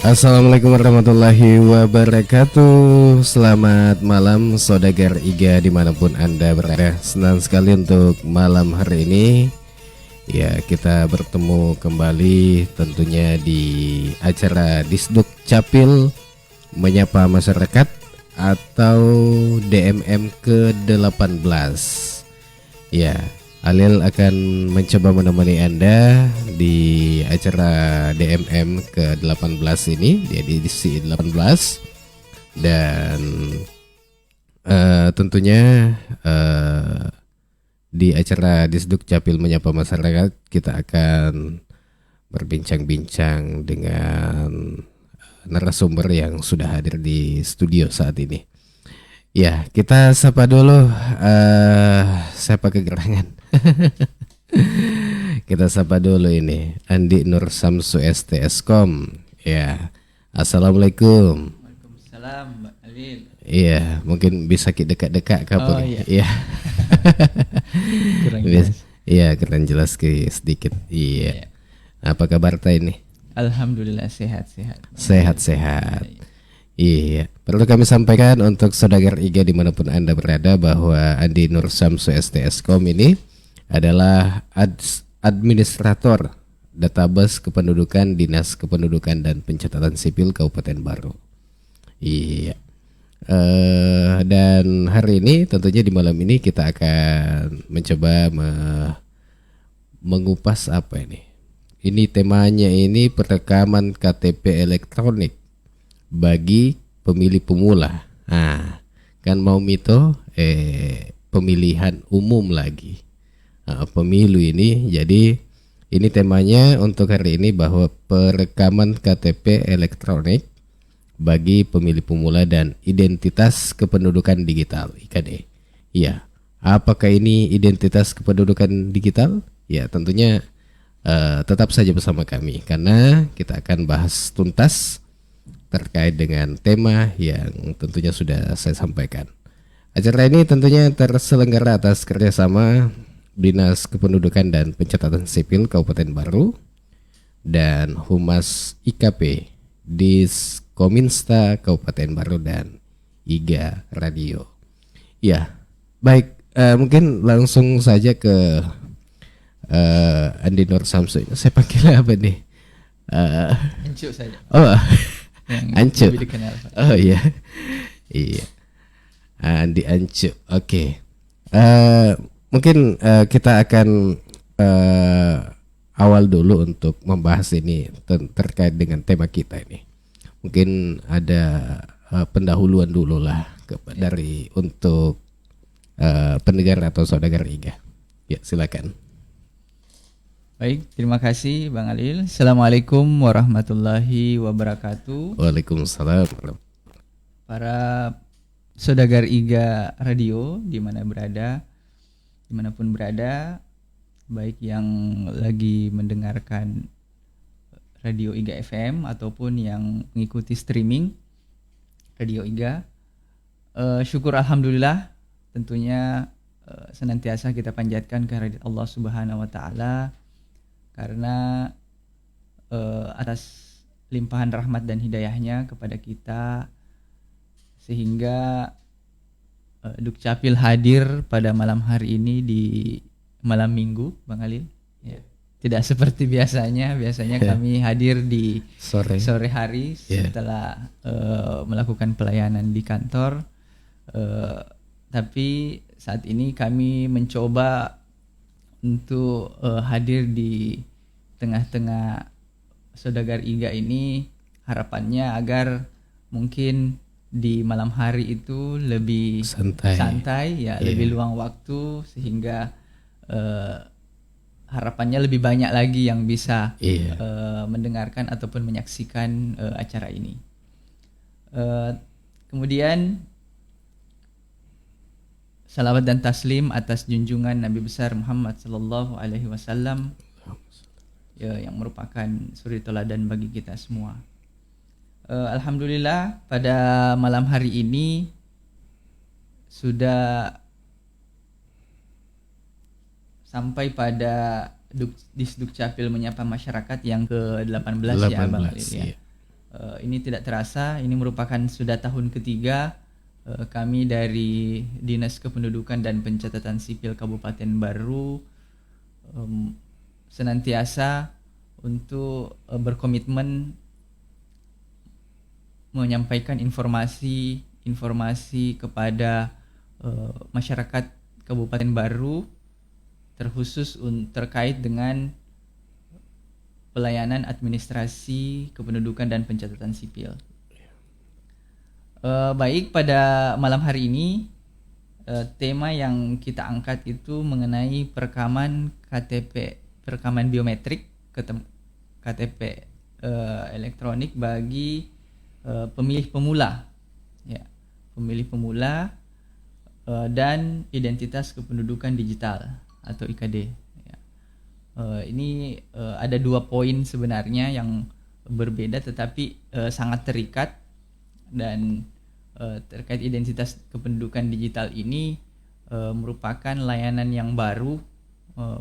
Assalamualaikum warahmatullahi wabarakatuh. Selamat malam Saudagar Iga dimanapun Anda berada. Senang sekali untuk malam hari ini ya kita bertemu kembali tentunya di acara Disduk Capil Menyapa Masyarakat atau DMM ke-18. Ya, Alil akan mencoba menemani Anda di acara DMM ke-18 ini, di edisi 18. Dan tentunya di acara Disduk Capil Menyapa Masyarakat kita akan berbincang-bincang dengan narasumber yang sudah hadir di studio saat ini. Ya, kita sapa dulu siapa kegerangan. Kita sapa dulu ini Andi Nur Samsu STSkom. Ya, assalamualaikum. Waalaikumsalam, Mbak Alil. Iya, mungkin bisa dekat-dekat kapan? Oh, iya. Iya. Kurang jelas. Iya, kurang jelas sedikit. Iya. Apa kabar ta ini? Alhamdulillah sehat-sehat. Sehat-sehat. Iya, perlu kami sampaikan untuk Saudagar Iga dimanapun Anda berada bahwa Andi Nur Samsu STSkom ini adalah administrator database kependudukan Dinas Kependudukan dan Pencatatan Sipil Kabupaten Baru. Iya. Dan hari ini tentunya di malam ini kita akan mencoba mengupas apa ini. Ini temanya ini perekaman KTP elektronik bagi pemilih pemula. Nah, kan mau mito pemilihan umum lagi. Pemilu ini, jadi ini temanya untuk hari ini bahwa perekaman KTP elektronik bagi pemilih pemula dan identitas kependudukan digital (IKD). Iya, apakah ini identitas kependudukan digital? Ya, tentunya tetap saja bersama kami karena kita akan bahas tuntas terkait dengan tema yang tentunya sudah saya sampaikan. Acara ini tentunya terselenggara atas kerjasama Dinas Kependudukan dan Pencatatan Sipil Kabupaten Baru dan Humas IKP Diskominsta Kabupaten Baru dan IGA Radio. Ya, baik, mungkin langsung saja ke Andi Nur Samsu. Saya panggil apa nih? Ancu saja. Oh, Ancu. Ancu. Oh iya, iya. Andi Ancu. Oke. Mungkin kita akan awal dulu untuk membahas ini terkait dengan tema kita ini. Mungkin ada pendahuluan dulu lah dari untuk pendengar atau saudagar Iga. Ya, silakan. Baik, terima kasih Bang Alil. Assalamualaikum warahmatullahi wabarakatuh. Waalaikumsalam. Para saudagar Iga Radio dimanapun berada, baik yang lagi mendengarkan Radio Iga FM ataupun yang mengikuti streaming Radio Iga, syukur alhamdulillah tentunya senantiasa kita panjatkan kehadirat Allah Subhanahu wa taala karena atas limpahan rahmat dan hidayahnya kepada kita sehingga Dukcapil hadir pada malam hari ini di malam minggu, Bang Alil. Ya. Tidak seperti biasanya kami hadir di sore hari setelah melakukan pelayanan di kantor. Tapi saat ini kami mencoba untuk hadir di tengah-tengah saudagar Iga ini, harapannya agar mungkin di malam hari itu lebih santai ya, lebih luang waktu sehingga harapannya lebih banyak lagi yang bisa mendengarkan ataupun menyaksikan acara ini. Kemudian salawat dan taslim atas junjungan Nabi besar Muhammad sallallahu alaihi wasallam yang merupakan suri teladan bagi kita semua. Alhamdulillah pada malam hari ini sudah sampai pada Disduk Capil Menyapa Masyarakat yang ke-18 ya Bang Alil ya. ini tidak terasa, ini merupakan sudah tahun ketiga kami dari Dinas Kependudukan dan Pencatatan Sipil Kabupaten Baru senantiasa untuk berkomitmen menyampaikan informasi kepada masyarakat Kabupaten Baru, terkhusus terkait dengan pelayanan administrasi kependudukan dan pencatatan sipil. Baik, pada malam hari ini tema yang kita angkat itu mengenai perekaman KTP, perekaman biometrik KTP elektronik bagi pemilih pemula, ya, pemilih pemula dan identitas kependudukan digital atau IKD. Ya. Ini ada 2 poin sebenarnya yang berbeda tetapi sangat terikat, dan terkait identitas kependudukan digital ini merupakan layanan yang baru.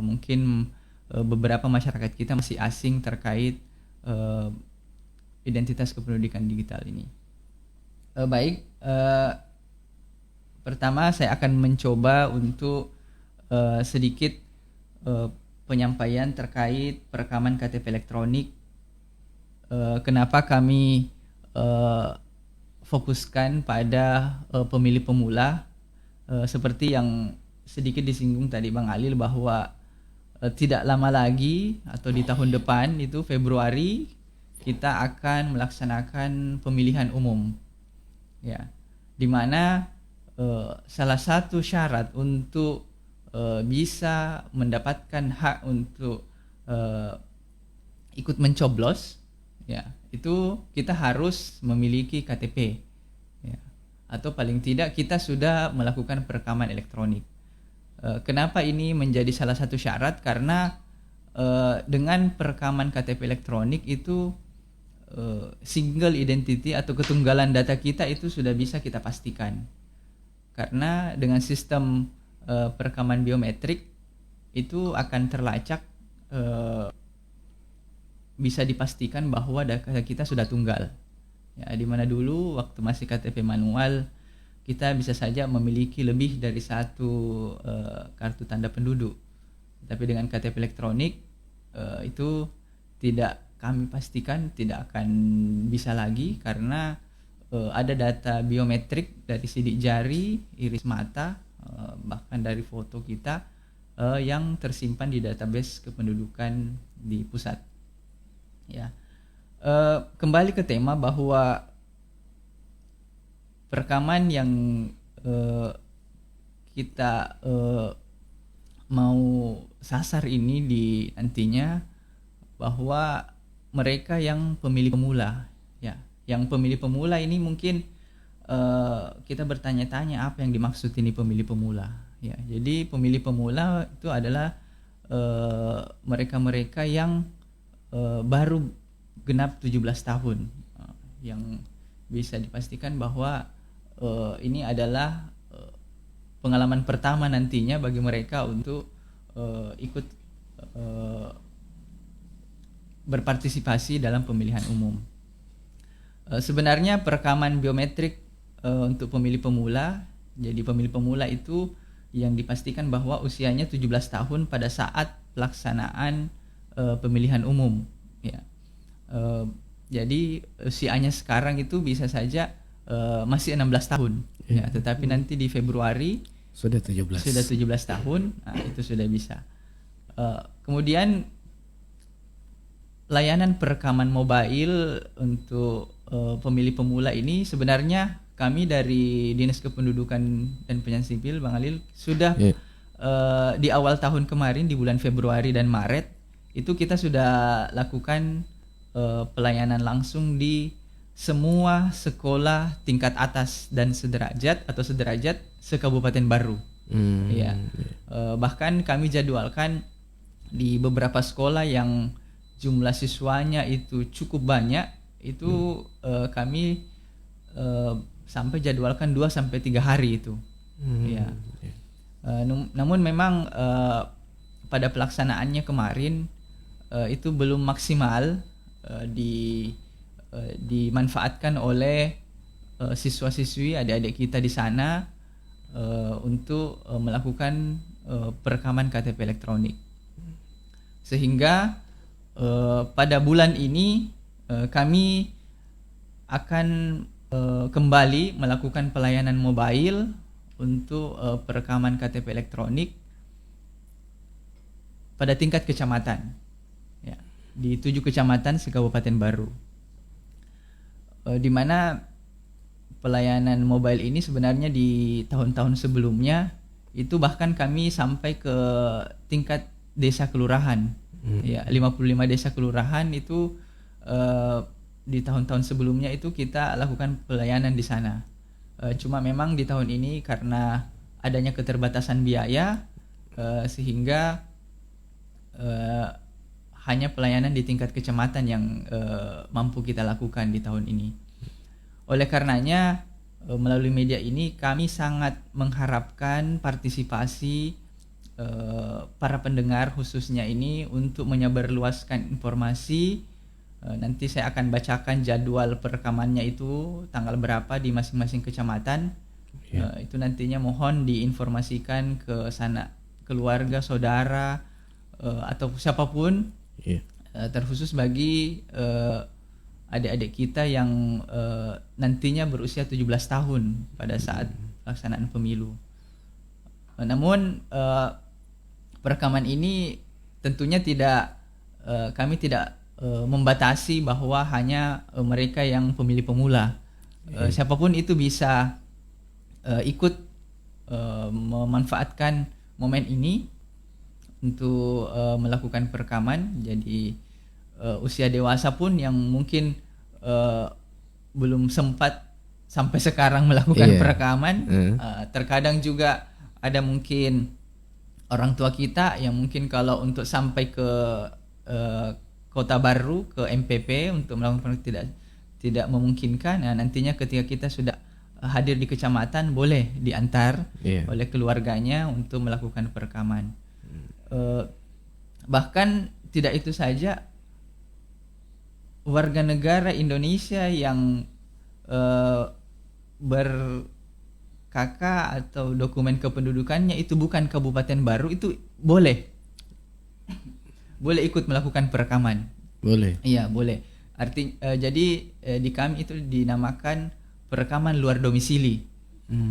Mungkin beberapa masyarakat kita masih asing terkait identitas kependudukan digital ini. Baik, pertama saya akan mencoba untuk sedikit penyampaian terkait perekaman KTP elektronik. Kenapa kami fokuskan pada pemilih pemula, seperti yang sedikit disinggung tadi Bang Alil, bahwa tidak lama lagi atau di tahun depan itu Februari kita akan melaksanakan pemilihan umum, ya, di mana salah satu syarat untuk bisa mendapatkan hak untuk ikut mencoblos, ya, itu kita harus memiliki KTP, ya, atau paling tidak kita sudah melakukan perekaman elektronik. Kenapa ini menjadi salah satu syarat? Karena dengan perekaman KTP elektronik itu single identity atau ketunggalan data kita itu sudah bisa kita pastikan. Karena dengan sistem perekaman biometrik itu akan terlacak, bisa dipastikan bahwa data kita sudah tunggal. Ya, di mana dulu waktu masih KTP manual kita bisa saja memiliki lebih dari satu kartu tanda penduduk. Tapi dengan KTP elektronik itu tidak, kami pastikan tidak akan bisa lagi, karena ada data biometrik dari sidik jari, iris mata, bahkan dari foto kita yang tersimpan di database kependudukan di pusat. Ya, kembali ke tema bahwa perekaman yang kita mau sasar ini di nantinya, bahwa mereka yang pemilih pemula, ya, yang pemilih pemula ini mungkin kita bertanya-tanya apa yang dimaksud ini pemilih pemula. Ya, jadi pemilih pemula itu adalah mereka-mereka yang baru genap 17 tahun, yang bisa dipastikan bahwa ini adalah pengalaman pertama nantinya bagi mereka untuk ikut berpartisipasi dalam pemilihan umum. Sebenarnya perekaman biometrik untuk pemilih pemula, jadi pemilih pemula itu yang dipastikan bahwa usianya 17 tahun pada saat pelaksanaan pemilihan umum, ya. Jadi usianya sekarang itu bisa saja masih 16 tahun, ya, tetapi nanti di Februari sudah 17 tahun, nah, itu sudah bisa. Kemudian layanan perekaman mobile untuk pemilih pemula ini sebenarnya kami dari Dinas Kependudukan dan Pencatatan Sipil, Bang Alil, sudah di awal tahun kemarin di bulan Februari dan Maret itu kita sudah lakukan pelayanan langsung di semua sekolah tingkat atas dan sederajat atau sederajat se-Kabupaten Baru. Ya. Bahkan kami jadwalkan di beberapa sekolah yang jumlah siswanya itu cukup banyak, itu kami sampai jadwalkan 2-3 hari itu. Ya. Namun memang pada pelaksanaannya kemarin itu belum maksimal di dimanfaatkan oleh siswa-siswi adik-adik kita di sana untuk melakukan perekaman KTP elektronik. Sehingga pada bulan ini kami akan kembali melakukan pelayanan mobile untuk perekaman KTP elektronik pada tingkat kecamatan, ya, di 7 kecamatan se-Kabupaten Baru, di mana pelayanan mobile ini sebenarnya di tahun-tahun sebelumnya itu bahkan kami sampai ke tingkat desa kelurahan, ya, 55 desa kelurahan itu di tahun-tahun sebelumnya itu kita lakukan pelayanan di sana. Cuma memang di tahun ini karena adanya keterbatasan biaya sehingga hanya pelayanan di tingkat kecamatan yang mampu kita lakukan di tahun ini. Oleh karenanya melalui media ini kami sangat mengharapkan partisipasi para pendengar khususnya ini untuk menyebarluaskan informasi. Nanti saya akan bacakan jadwal perekamannya itu tanggal berapa di masing-masing kecamatan. Itu nantinya mohon diinformasikan ke sana keluarga, saudara, atau siapapun, terkhusus bagi adik-adik kita yang nantinya berusia 17 tahun pada saat pelaksanaan pemilu. Namun perekaman ini tentunya kami tidak membatasi bahwa hanya mereka yang pemilih pemula. Siapapun itu bisa ikut memanfaatkan momen ini untuk melakukan perekaman. Jadi usia dewasa pun yang mungkin belum sempat sampai sekarang melakukan perekaman, terkadang juga ada mungkin orang tua kita yang mungkin kalau untuk sampai ke Kota Baru, ke MPP untuk melakukan tidak memungkinkan. Nah, nantinya ketika kita sudah hadir di kecamatan boleh diantar oleh keluarganya untuk melakukan perekaman. Bahkan tidak itu saja, warga negara Indonesia yang ber-KK atau dokumen kependudukannya itu bukan Kabupaten Baru itu boleh ikut melakukan perekaman. Boleh. Iya, boleh. Jadi di kami itu dinamakan perekaman luar domisili.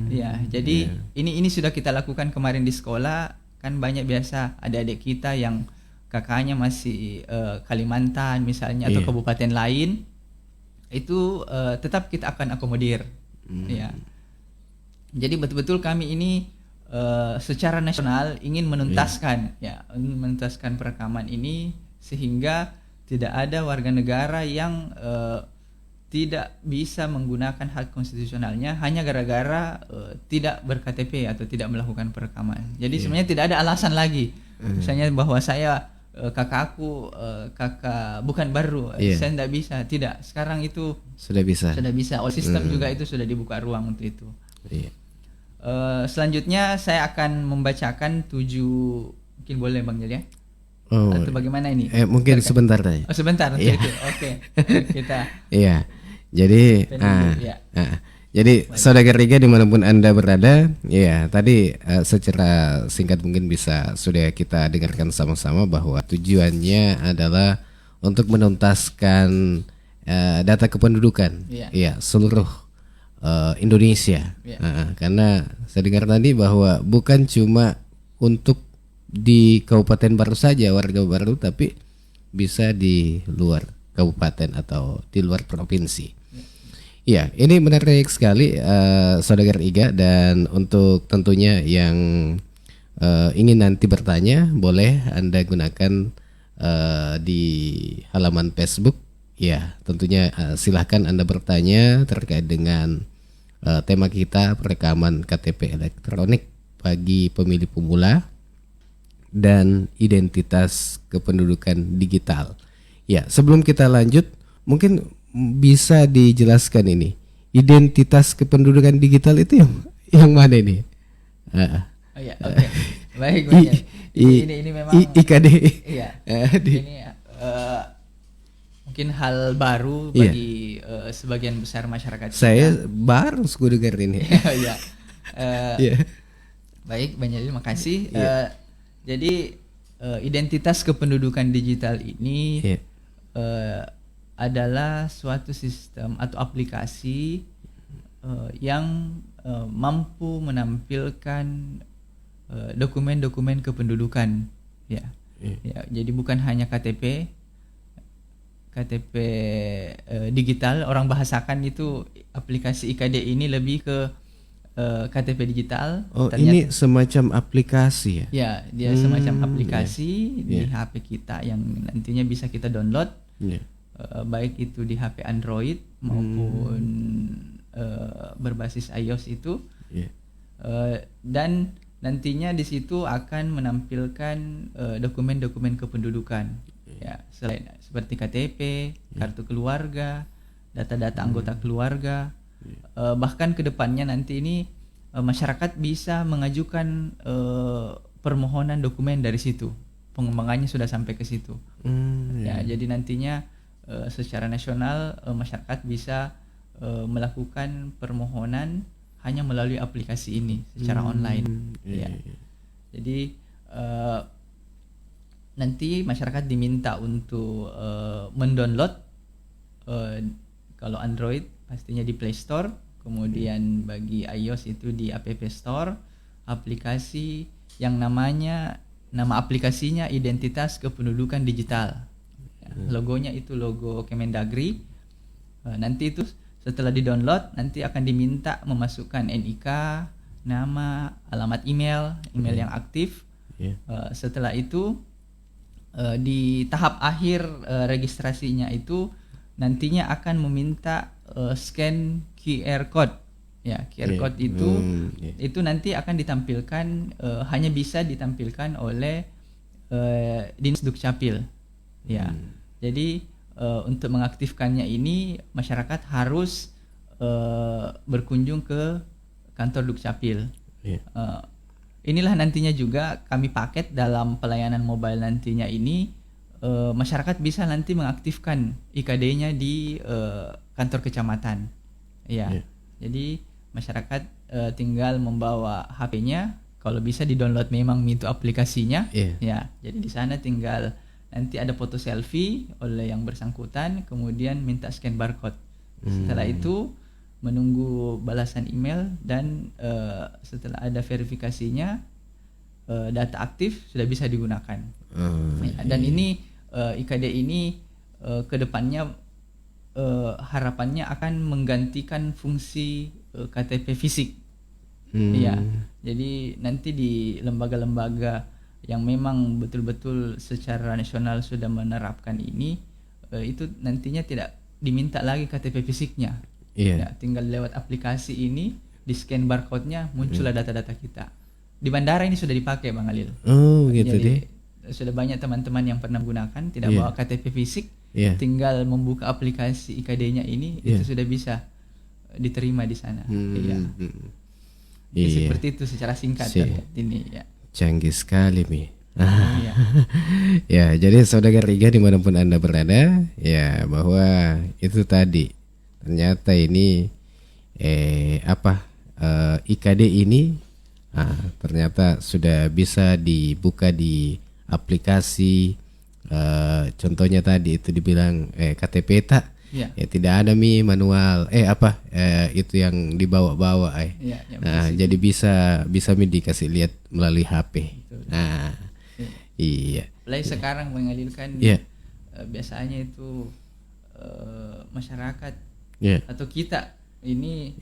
Ya, jadi ini sudah kita lakukan kemarin di sekolah. Kan banyak biasa adik-adik kita yang kakaknya masih Kalimantan misalnya atau kabupaten lain, itu tetap kita akan akomodir. Ya. Jadi betul-betul kami ini secara nasional ingin menuntaskan menuntaskan perekaman ini sehingga tidak ada warga negara yang tidak bisa menggunakan hak konstitusionalnya hanya gara-gara tidak ber-KTP atau tidak melakukan perekaman. Jadi sebenarnya tidak ada alasan lagi. Misalnya bahwa saya kakakku kakak bukan Baru, saya tidak bisa. Tidak. Sekarang itu sudah bisa. Oleh sistem juga itu sudah dibuka ruang untuk itu. Selanjutnya saya akan membacakan 7, mungkin boleh Bang Jel ya? Atau bagaimana ini? Mungkin sebentar saja. Sebentar untuk itu. Oke. Kita. Iya. Jadi jadi Saudagar Iga dimanapun Anda berada, ya tadi secara singkat mungkin sudah kita dengarkan sama-sama bahwa tujuannya adalah untuk menuntaskan data kependudukan seluruh Indonesia. Karena saya dengar tadi bahwa bukan cuma untuk di Kabupaten Baru saja warga baru, tapi bisa di luar kabupaten atau di luar provinsi. Ya, ini menarik sekali Saudagar Iga, dan untuk tentunya yang ingin nanti bertanya boleh Anda gunakan di halaman Facebook. Ya, tentunya silahkan Anda bertanya terkait dengan tema kita perekaman KTP elektronik bagi pemilih pemula dan identitas kependudukan digital. Ya, sebelum kita lanjut, mungkin bisa dijelaskan ini identitas kependudukan digital itu yang mana ini? Oke. Baik, ini memang IKD. Iya. Ini mungkin hal baru Iya. bagi sebagian besar masyarakat Saya baru suku dengar ini. kita. Ya. Iya. Baik, Bang Jalil, makasih. Iya. Jadi identitas kependudukan digital ini Iya. adalah suatu sistem atau aplikasi yang mampu menampilkan dokumen-dokumen kependudukan, ya. Iya. Ya, jadi bukan hanya KTP digital, orang bahasakan itu aplikasi IKD ini lebih ke KTP digital. Oh, ini semacam aplikasi ya? Ya, dia semacam aplikasi di HP kita yang nantinya bisa kita download, baik itu di HP Android maupun berbasis iOS itu, dan nantinya di situ akan menampilkan dokumen-dokumen kependudukan, ya, selain seperti KTP, kartu keluarga, data-data anggota keluarga. Bahkan kedepannya nanti ini masyarakat bisa mengajukan permohonan dokumen dari situ. Pengembangannya sudah sampai ke situ. Ya, jadi nantinya secara nasional masyarakat bisa melakukan permohonan hanya melalui aplikasi ini secara online. Ya. Jadi nanti masyarakat diminta untuk mendownload, kalau Android pastinya di Play Store, kemudian bagi iOS itu di App Store, aplikasi yang nama aplikasinya Identitas Kependudukan Digital. Ya, logonya itu logo Kemendagri. Nanti itu setelah di-download nanti akan diminta memasukkan NIK, nama, alamat email yang aktif. Setelah itu di tahap akhir registrasinya itu nantinya akan meminta scan QR code. Ya, QR code itu nanti akan ditampilkan, hanya bisa ditampilkan oleh Dinas Dukcapil. Ya. Jadi untuk mengaktifkannya ini masyarakat harus berkunjung ke kantor Dukcapil. Inilah nantinya juga kami paket dalam pelayanan mobile nantinya ini, masyarakat bisa nanti mengaktifkan IKD-nya di kantor kecamatan. Ya. Jadi masyarakat tinggal membawa HP-nya, kalau bisa di-download memang itu aplikasinya. Ya. Jadi di sana tinggal nanti ada foto selfie oleh yang bersangkutan, kemudian minta scan barcode. Setelah itu menunggu balasan email dan setelah ada verifikasinya data aktif sudah bisa digunakan. Dan ini IKD ini kedepannya harapannya akan menggantikan fungsi KTP fisik. Ya, jadi nanti di lembaga-lembaga yang memang betul-betul secara nasional sudah menerapkan ini, itu nantinya tidak diminta lagi KTP fisiknya. Ya, tinggal lewat aplikasi ini di scan barcode-nya muncullah data-data kita. Di bandara ini sudah dipakai, Bang Alil. Oh, gitu jadi, deh. Sudah banyak teman-teman yang pernah menggunakan, tidak bawa KTP fisik, tinggal membuka aplikasi IKD-nya ini, itu sudah bisa diterima di sana. Seperti itu secara singkat ini ya. Canggih sekali, Mi. Ya, jadi saudara Iga dimanapun Anda berada, ya, bahwa itu tadi ternyata ini IKD ini ternyata sudah bisa dibuka di aplikasi. Contohnya tadi itu dibilang KTP tak, ya tidak ada manual itu yang dibawa-bawa jadi bisa dikasih lihat melalui HP. Iya. Mulai sekarang mengalirkan biasanya itu masyarakat atau kita ini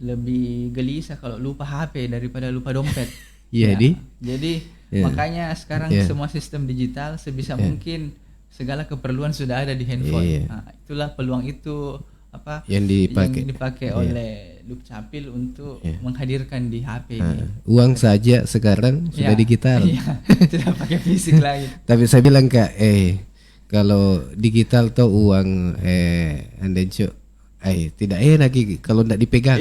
lebih gelisah kalau lupa HP daripada lupa dompet. Jadi makanya sekarang semua sistem digital sebisa mungkin segala keperluan sudah ada di handphone. Itulah peluang itu yang dipakai oleh Dukcapil untuk menghadirkan di HP ini. Uang saja sekarang sudah digital. Tidak pakai fisik lagi. Tapi saya bilang Kak, kalau digital tuh uang tidak enak kalau tidak dipegang.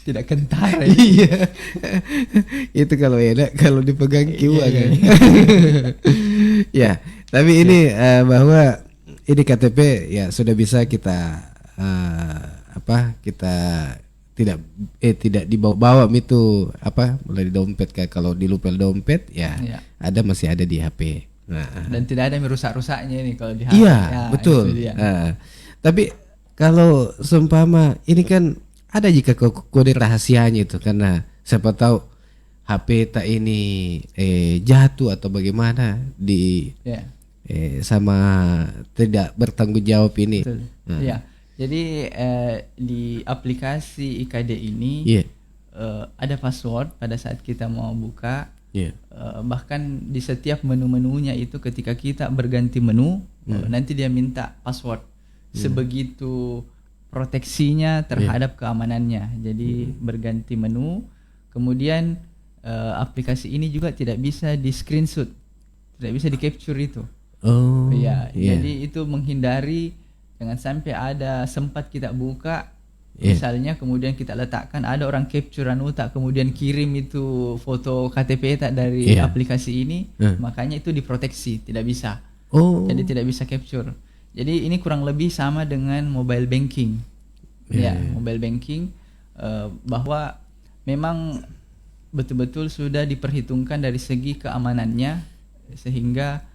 Tidak kentar. Iya. Itu kalau enak, kalau dipegang kiwa kan. Ya, tapi ini bahwa ini KTP ya sudah bisa kita kita tidak dibawa itu mulai dompet, kayak kalau dilupel dompet ya, Iya. masih ada di HP. Nah, Dan tidak ada yang rusak-rusaknya ini kalau di HP. iya, Ya, betul. itu dia. Tapi kalau seumpama ini kan ada jika kode rahasianya itu, karena siapa tahu HP tak ini jatuh atau bagaimana Ya. sama tidak bertanggung jawab ini. Betul. Ya. Jadi di aplikasi IKD ini Iya. ada password pada saat kita mau buka. Iya. Bahkan di setiap menu-menunya itu ketika kita berganti menu, nanti dia minta password. Sebegitu proteksinya terhadap keamanannya. Jadi berganti menu, kemudian aplikasi ini juga tidak bisa di screenshot, tidak bisa di capture itu. Oh. Ya, iya. jadi itu menghindari jangan sampai ada sempat kita buka, Iya. misalnya kemudian kita letakkan ada orang capture tak kemudian kirim itu foto KTP tak dari Iya. aplikasi ini, makanya itu diproteksi, tidak bisa. Oh. Jadi tidak bisa capture. Jadi ini kurang lebih sama dengan mobile banking. Ya, mobile banking bahwa memang betul-betul sudah diperhitungkan dari segi keamanannya sehingga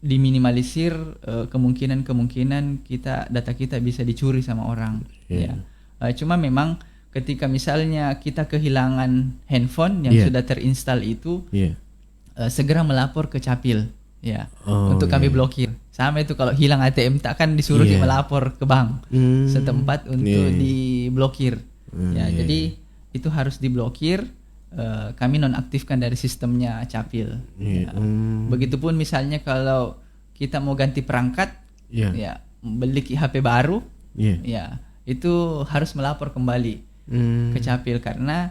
diminimalisir kemungkinan data kita bisa dicuri sama orang. Ya. Cuma memang ketika misalnya kita kehilangan handphone yang sudah terinstall itu, segera melapor ke Capil. Ya, untuk kami blokir. Sama itu kalau hilang ATM tak kan disuruh melapor ke bank setempat untuk diblokir. Ya, jadi itu harus diblokir. Kami nonaktifkan dari sistemnya Capil. Ya. Begitupun misalnya kalau kita mau ganti perangkat, ya beli HP baru, ya itu harus melapor kembali ke Capil karena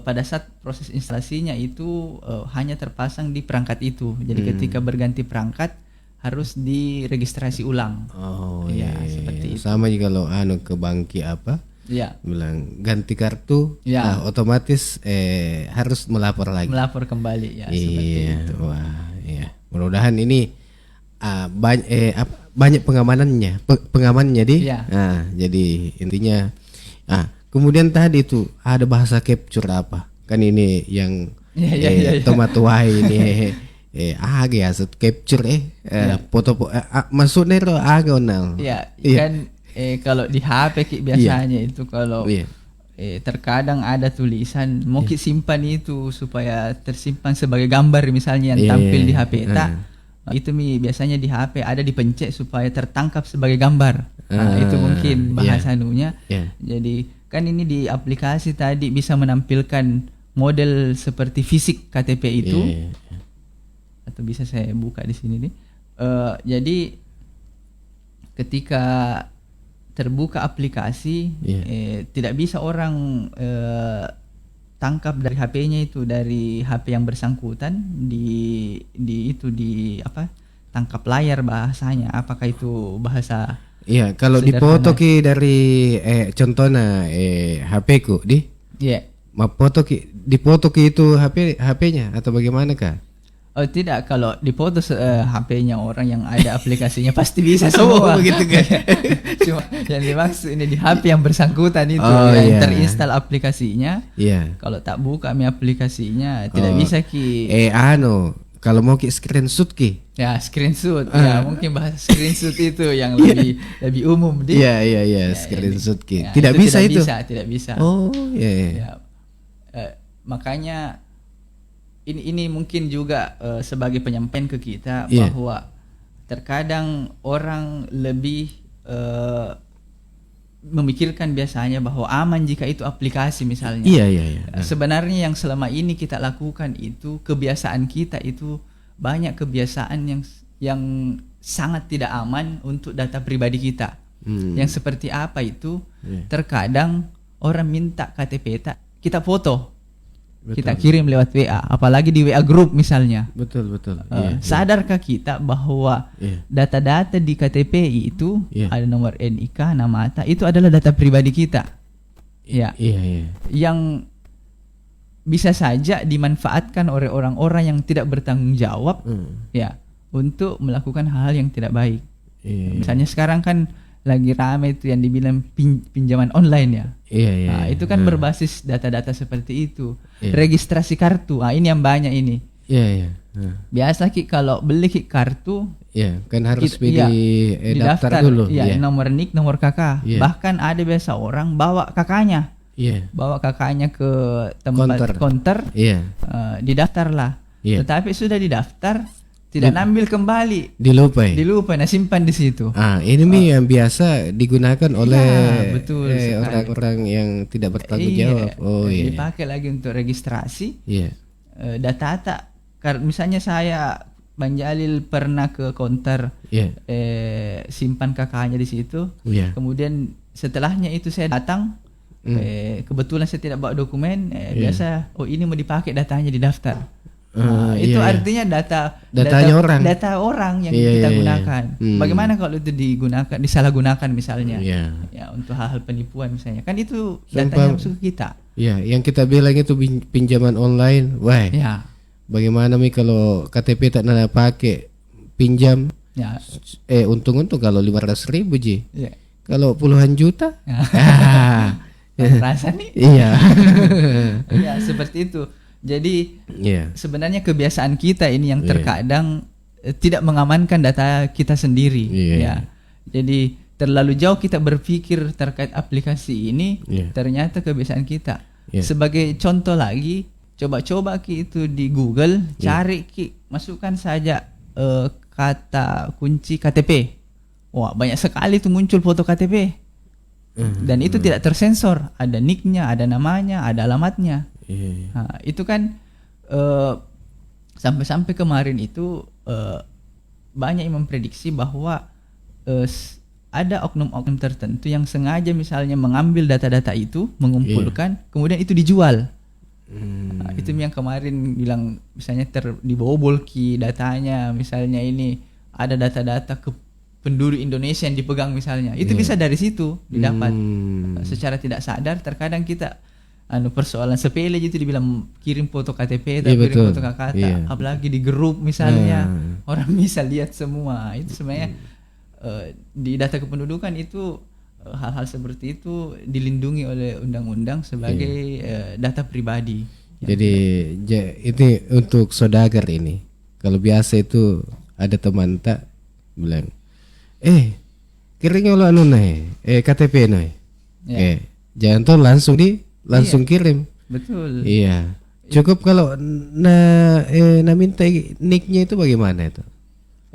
pada saat proses instalasinya itu hanya terpasang di perangkat itu. Jadi ketika berganti perangkat harus diregistrasi ulang. Oh ya, seperti itu. Sama juga kalau ke banki Ya. bilang ganti kartu, Ya. Otomatis harus melapor lagi. Melapor kembali ya. Seperti Iya, itu. wah, iya. Mudah-mudahan ini banyak pengamanannya di. Iya. Nah, jadi intinya, kemudian tadi itu ada bahasa capture apa? Kan ini yang Iya. tomat wai ini ya capture foto maksudnya itu onal. Ya, Iya. kan kalau di HP biasanya itu kalau terkadang ada tulisan mau simpan itu supaya tersimpan sebagai gambar misalnya yang tampil di HP itu biasanya di HP ada dipencet supaya tertangkap sebagai gambar. Itu mungkin bahasa anunya. Jadi kan ini di aplikasi tadi bisa menampilkan model seperti fisik KTP itu. Atau bisa saya buka di sini nih. Jadi ketika terbuka aplikasi tidak bisa orang tangkap dari HP-nya itu, dari HP yang bersangkutan tangkap layar bahasanya. Apakah itu bahasa? Iya, kalau sederhana? dipoto dari contohnya HP ku dipoto itu HP-nya atau bagaimana kah? Oh tidak, kalau dipoto HP-nya orang yang ada aplikasinya pasti bisa semua. Begitu kan? Cuma yang dimaksud ini di HP yang bersangkutan itu yang terinstall aplikasinya. Iya. Kalau tak buka aplikasinya tidak bisa ki. Kalau mau screenshot ki. Ya screenshot. Ya mungkin bahasa screenshot itu yang lebih umum di. Iya, screenshot ki. Ya, Tidak bisa itu. Tidak bisa. Oh, iya. Ya, makanya ini mungkin juga sebagai penyampaian ke kita bahwa terkadang orang lebih memikirkan biasanya bahwa aman jika itu aplikasi misalnya. Iya. Sebenarnya yang selama ini kita lakukan itu kebiasaan kita itu banyak kebiasaan yang sangat tidak aman untuk data pribadi kita. Yang seperti apa itu? Terkadang orang minta KTP kita foto. Betul. Kita kirim lewat WA, apalagi di WA group misalnya. Betul. Sadarkah kita bahwa data-data di KTP itu ada nomor NIK, nama ATA, itu adalah data pribadi kita. Iya. Yang bisa saja dimanfaatkan oleh orang-orang yang tidak bertanggung jawab, ya, untuk melakukan hal-hal yang tidak baik. Iya. Misalnya sekarang kan lagi ramai itu yang dibilang pinjaman online ya. Iya, iya. Nah, iya. itu kan berbasis data-data seperti itu. Iya. Registrasi kartu, ini yang banyak ini. Iya, iya. Biasa Ki kalau beli Ki kartu, Iya, kan harus iya, daftar dulu. Iya, nomor NIK, nomor KK. Iya. Bahkan ada biasa orang bawa kakaknya. Iya. Bawa kakaknya ke tempat konter, Iya. didaftar lah. Iya. Tetapi sudah didaftar, tidak nambil kembali, Dilupai. nah simpan di situ. Ini yang biasa digunakan oleh betul sekali. orang-orang yang tidak bertanggung jawab. Oh iya. Dipakai lagi untuk registrasi. Iya. Data-data. Misalnya saya Bang Jalil pernah ke konter, Iya. simpan kakaknya di situ. Iya. Kemudian setelahnya itu saya datang, kebetulan saya tidak bawa dokumen. Biasa, ini mau dipakai datanya didaftar. Itu artinya data orang yang kita gunakan. Bagaimana kalau itu disalahgunakan misalnya? Ya, untuk hal-hal penipuan misalnya. Kan itu datanya masuk ke kita. Iya, yang kita bilang itu pinjaman online. Wah. Ya. Bagaimana kalau KTP tak nada pakai pinjam? Ya. Untung-untung kalau 500.000 Ji. Ya. Kalau puluhan juta? Rasa nih. Iya. Ya, seperti itu. Jadi sebenarnya kebiasaan kita ini yang terkadang tidak mengamankan data kita sendiri. Ya. Jadi terlalu jauh kita berpikir terkait aplikasi ini, ternyata kebiasaan kita. Sebagai contoh lagi, coba-coba Ki itu di Google, cari Ki, masukkan saja kata kunci KTP. Wah, banyak sekali tuh muncul foto KTP. Dan itu tidak tersensor, ada nicknya, ada namanya, ada alamatnya. Nah, itu kan sampai-sampai kemarin itu banyak yang memprediksi bahwa ada oknum-oknum tertentu yang sengaja misalnya mengambil data-data itu, mengumpulkan, kemudian itu dijual. Nah, itu yang kemarin bilang misalnya dibobol Ki datanya, misalnya ini ada data-data ke penduduk Indonesia yang dipegang misalnya, itu bisa dari situ didapat. Secara tidak sadar terkadang kita persoalan sepele gitu dibilang kirim foto KTP atau kirim foto KK, apalagi di grup misalnya orang bisa lihat semua. Itu sebenarnya di data kependudukan itu hal-hal seperti itu dilindungi oleh undang-undang sebagai data pribadi. Jadi ini untuk saudagar ini. Kalau biasa itu ada teman tak bilang, kirimnya lo KTP noy. Jangan tuh langsung kirim. Betul. Iya. Cukup kalau minta nicknya itu bagaimana itu?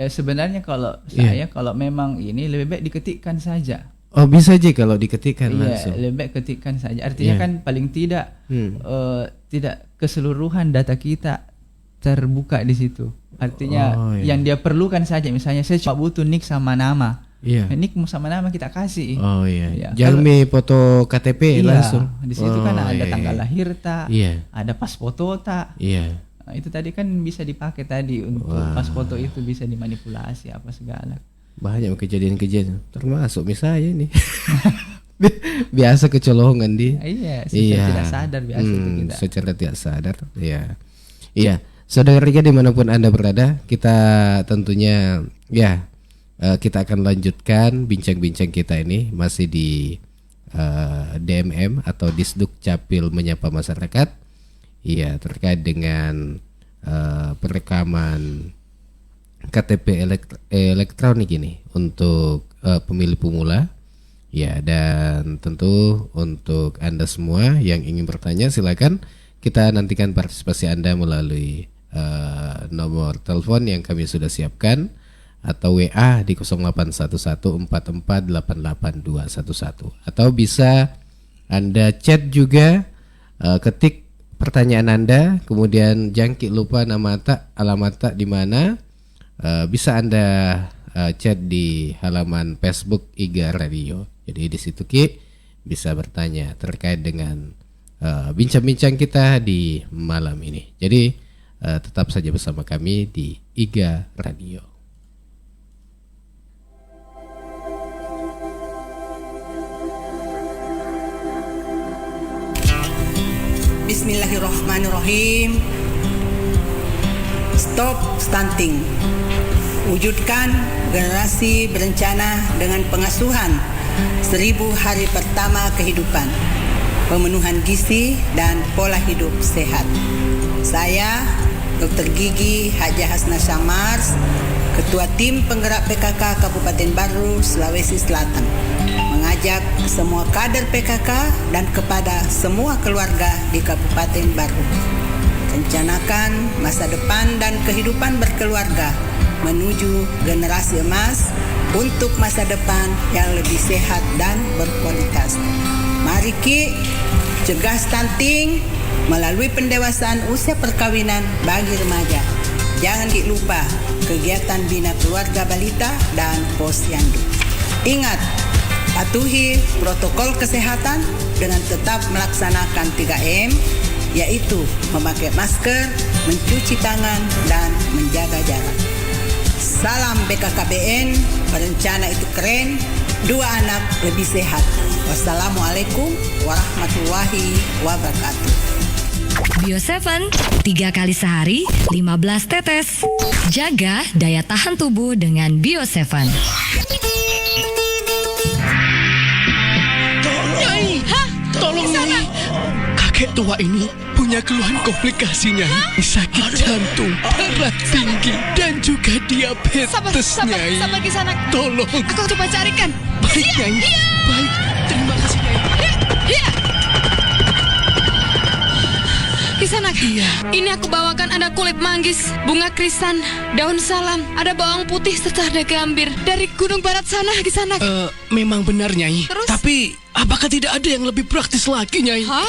Sebenarnya kalau saya kalau memang ini lebih baik diketikkan saja. Oh, bisa aja kalau diketikkan langsung. Iya, lebih baik ketikkan saja. Artinya kan paling tidak tidak keseluruhan data kita terbuka di situ. Artinya yang dia perlukan saja. Misalnya saya cuma butuh nick sama nama. Nick sama nama kita kasih. Oh iya. Jangan foto KTP langsung. Di situ kan ada tanggal lahir tak, ada pas foto tak. Nah, itu tadi kan bisa dipakai tadi untuk pas foto itu bisa dimanipulasi apa segala. Banyak kejadian-kejadian, termasuk misalnya ini. Biasa kecolongan di. Secara tidak sadar biasa itu kita. Secara tidak sadar, Iya. Saudara Riga dimanapun Anda berada, kita tentunya kita akan lanjutkan bincang-bincang kita ini masih di DMM atau Disduk Capil Menyapa Masyarakat. Iya, terkait dengan perekaman KTP elektronik ini untuk pemilih pemula. Ya, dan tentu untuk Anda semua yang ingin bertanya silakan kita nantikan partisipasi Anda melalui nomor telepon yang kami sudah siapkan atau WA di 081144882211 atau bisa Anda chat juga, ketik pertanyaan Anda kemudian jangkit lupa nama tak alamat tak di mana, bisa Anda chat di halaman Facebook IGA Radio. Jadi di situ Ki bisa bertanya terkait dengan bincang-bincang kita di malam ini. Jadi tetap saja bersama kami di IGA Radio. Bismillahirrahmanirrahim. Stop stunting. Wujudkan generasi berencana dengan pengasuhan 1000 hari pertama kehidupan, pemenuhan gizi dan pola hidup sehat. Saya, Dr. Gigi Haja Hasna Syamars, Ketua Tim Penggerak PKK Kabupaten Baru, Sulawesi Selatan, mengajak semua kader PKK dan kepada semua keluarga di Kabupaten Baru. Rencanakan masa depan dan kehidupan berkeluarga menuju generasi emas untuk masa depan yang lebih sehat dan berkualitas. Mari cegah stunting melalui pendewasaan usia perkawinan bagi remaja. Jangan dilupa kegiatan bina keluarga balita dan posyandu. Ingat, patuhi protokol kesehatan dengan tetap melaksanakan 3M, yaitu memakai masker, mencuci tangan, dan menjaga jarak. Salam BKKBN, berencana itu keren, 2 anak lebih sehat. Wassalamualaikum warahmatullahi wabarakatuh. Bio7, 3 kali sehari, 15 tetes. Jaga daya tahan tubuh dengan Bio7. Nyai, tolong Nyai. Kakek tua ini punya keluhan komplikasi Nyai. Sakit jantung, darah tinggi, dan juga diabetes Nyai. Sabar Kisanak. Tolong. Aku coba carikan. Baik Nyai. Baik, terima kasih Nyai. Kisanak, Iya. ini aku bawakan ada kulit manggis, bunga krisan, daun salam, ada bawang putih serta ada gambir dari gunung barat sana, Kisanak. Memang benar Nyai. Terus? Tapi apakah tidak ada yang lebih praktis lagi Nyai? Hah?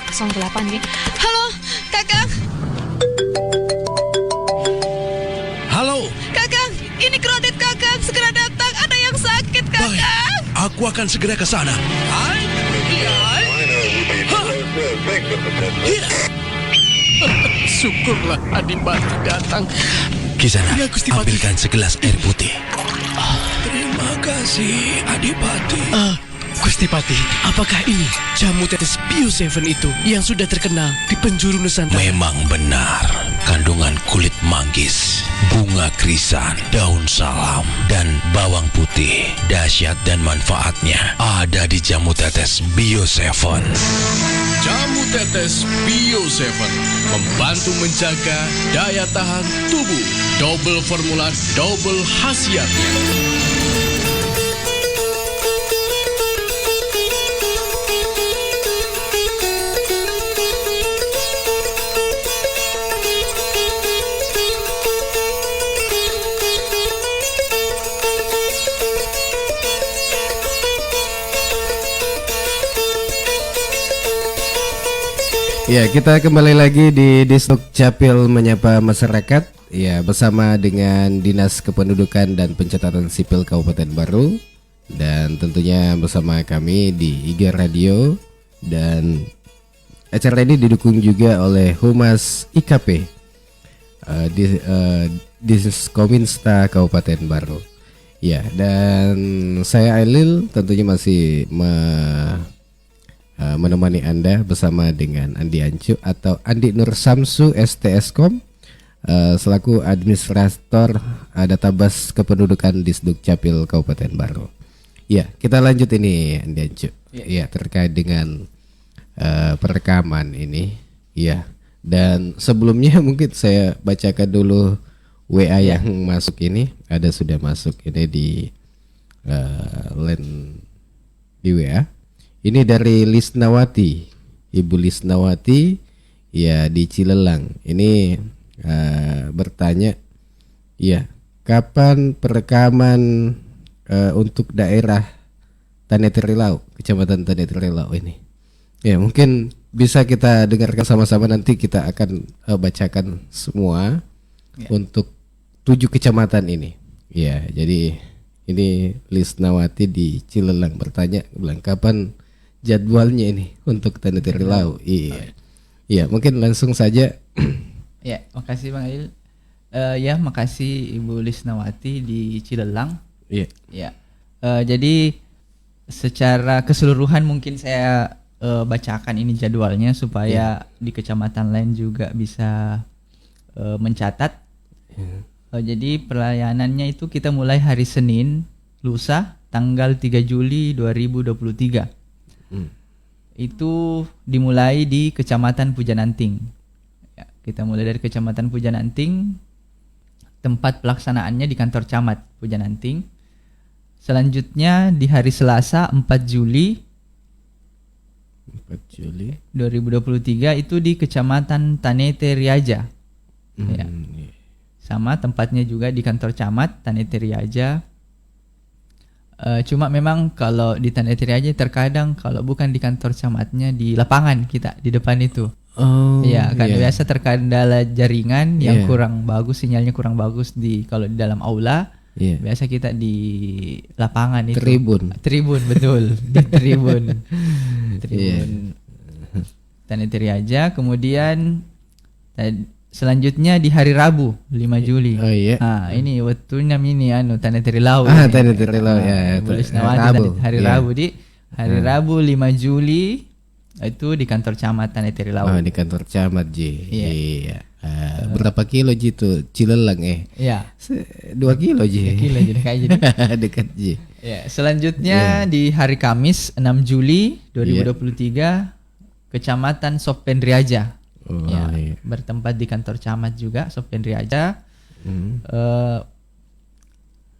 08 nih. Halo, Kakang. Halo, Kakang, ini kredit Kakang, segera datang, ada yang sakit, Kakang. baik. Aku akan segera ke sana. Hai. Syukurlah Adipati datang. Kisana, Ya, Gusti Patih. ambilkan segelas air putih. Terima kasih, Adipati. Gusti Patih, apakah ini jamu tetes Bio7 itu yang sudah terkenal di penjuru Nusantara? Memang benar, kandungan kulit manggis, bunga krisan, daun salam, dan bawang putih. Dahsyat dan manfaatnya ada di jamu tetes Bio7. Jamu tetes Bio7 membantu menjaga daya tahan tubuh. Double formula, double khasiatnya. Ya, kita kembali lagi di Disduk Capil Menyapa Masyarakat. Ya, bersama dengan Dinas Kependudukan dan Pencatatan Sipil Kabupaten Baru, dan tentunya bersama kami di IG Radio. Dan acara ini didukung juga oleh Humas IKP Diskominsta Kabupaten Baru. Ya, dan saya Ailil tentunya masih menemani Anda bersama dengan Andi Ancu atau Andi Nur Samsu STSkom selaku administrator database kependudukan Disduk Capil Kabupaten Baru. Ya, kita lanjut ini Andi Ancu. Ya, terkait dengan perekaman ini. Ya, dan sebelumnya mungkin saya bacakan dulu WA yang masuk ini. Ada sudah masuk ini di line di WA. Ini dari Lisnawati, Ibu Lisnawati, ya di Cilelang. Ini bertanya, ya kapan perekaman untuk daerah Tanetirilau, Kecamatan Tanetirilau ini? Ya mungkin bisa kita dengarkan sama-sama, nanti kita akan bacakan semua untuk 7 kecamatan ini. Ya, jadi ini Lisnawati di Cilelang bertanya, bilang kapan jadwalnya ini untuk Tanetirilau. Iya. Ya, mungkin langsung saja. Ya, makasih Bang Ail. Ya, makasih Ibu Lisnawati di Cilelang. Iya. Ya. Jadi secara keseluruhan mungkin saya bacakan ini jadwalnya supaya di kecamatan lain juga bisa mencatat. Jadi pelayanannya itu kita mulai hari Senin, lusa, tanggal 3 Juli 2023. Itu dimulai di Kecamatan Pujananting. Ya, kita mulai dari Kecamatan Pujananting. Tempat pelaksanaannya di kantor camat Pujananting. Selanjutnya di hari Selasa 4 Juli 2023 itu di Kecamatan Tanete Riaja. Ya. Sama tempatnya juga di kantor camat Tanete Riaja. Cuma memang kalau di Tanete Riaja terkadang kalau bukan di kantor camatnya di lapangan kita di depan itu. Ya, karena biasa terkendala jaringan yang kurang bagus, sinyalnya kurang bagus kalau di dalam aula. Biasa kita di lapangan itu. Tribun betul, di tribun. Tanete Riaja. Kemudian selanjutnya di hari Rabu 5 Juli. Ini waktunya ini Tanete Rilau. Tanete Rilau ya. Hari Rabu di hari Rabu 5 Juli itu di kantor camat Tanete Rilau. Di kantor camat Iya. Berapa kilo Ji itu Cilelang Iya. 2 kilo Ji. 3 kilo jadi kayak gitu. Dekat Ji. Ya, selanjutnya di hari Kamis 6 Juli 2023 Kecamatan Sopen Riaja. Bertempat di kantor camat juga Sopen Riaja.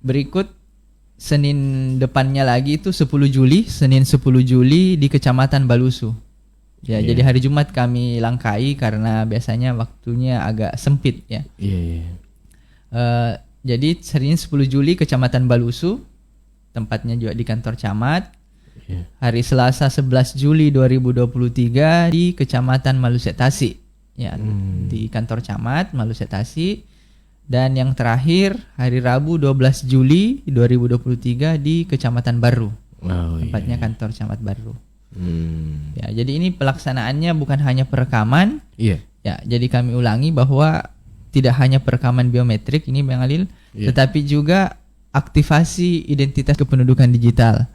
Berikut Senin depannya lagi itu 10 Juli, Senin 10 Juli di Kecamatan Balusu. Ya, jadi hari Jumat kami langkai karena biasanya waktunya agak sempit ya. Jadi Senin 10 Juli Kecamatan Balusu, tempatnya juga di kantor camat. Hari Selasa 11 Juli 2023 di Kecamatan Malusetasi. Ya, di kantor camat Malusetasi. Dan yang terakhir hari Rabu 12 Juli 2023 di Kecamatan Baru. Tempatnya kantor camat Baru. Ya, jadi ini pelaksanaannya bukan hanya perekaman. Ya, jadi kami ulangi bahwa tidak hanya perekaman biometrik ini Bang Alil, tetapi juga aktivasi identitas kependudukan digital.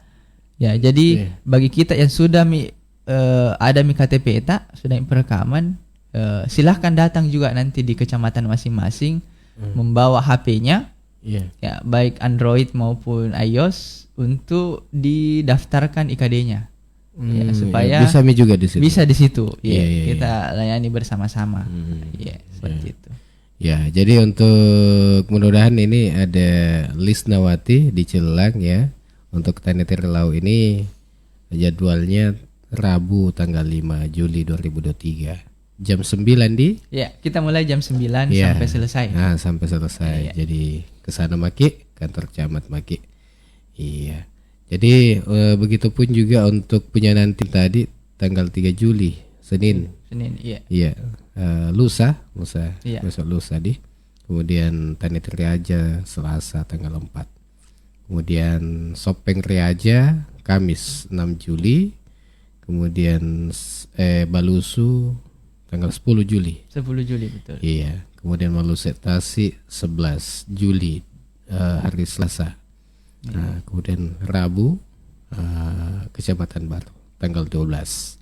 Ya, jadi bagi kita yang sudah ada KTP ETA, sudah perekaman, silahkan datang juga nanti di kecamatan masing-masing membawa HP-nya, ya baik Android maupun iOS untuk didaftarkan IKD-nya. Ya, supaya bisa juga di situ. Bisa di situ. Kita layani bersama-sama. Seperti itu. Ya, jadi untuk mudah-mudahan ini ada Lisnawati di Cilelang ya. Untuk Tanete Rilau ini jadwalnya Rabu tanggal 5 Juli 2023. Jam 9 di? Ya, kita mulai jam 9 sampai selesai. Nah, sampai selesai. Jadi kesana Maki, kantor camat Maki. Iya. Jadi begitupun juga untuk Pujananting tadi tanggal 3 Juli Senin, iya. Lusa, besok lusa di. Kemudian Tanete Riaja Selasa tanggal 4. Kemudian Sopeng Riaja Kamis 6 Juli. Kemudian Balusu tanggal 10 Juli. 10 Juli betul. Iya. Kemudian Malusetasi 11 Juli hari Selasa. Nah, kemudian Rabu Kecamatan Baru tanggal 12.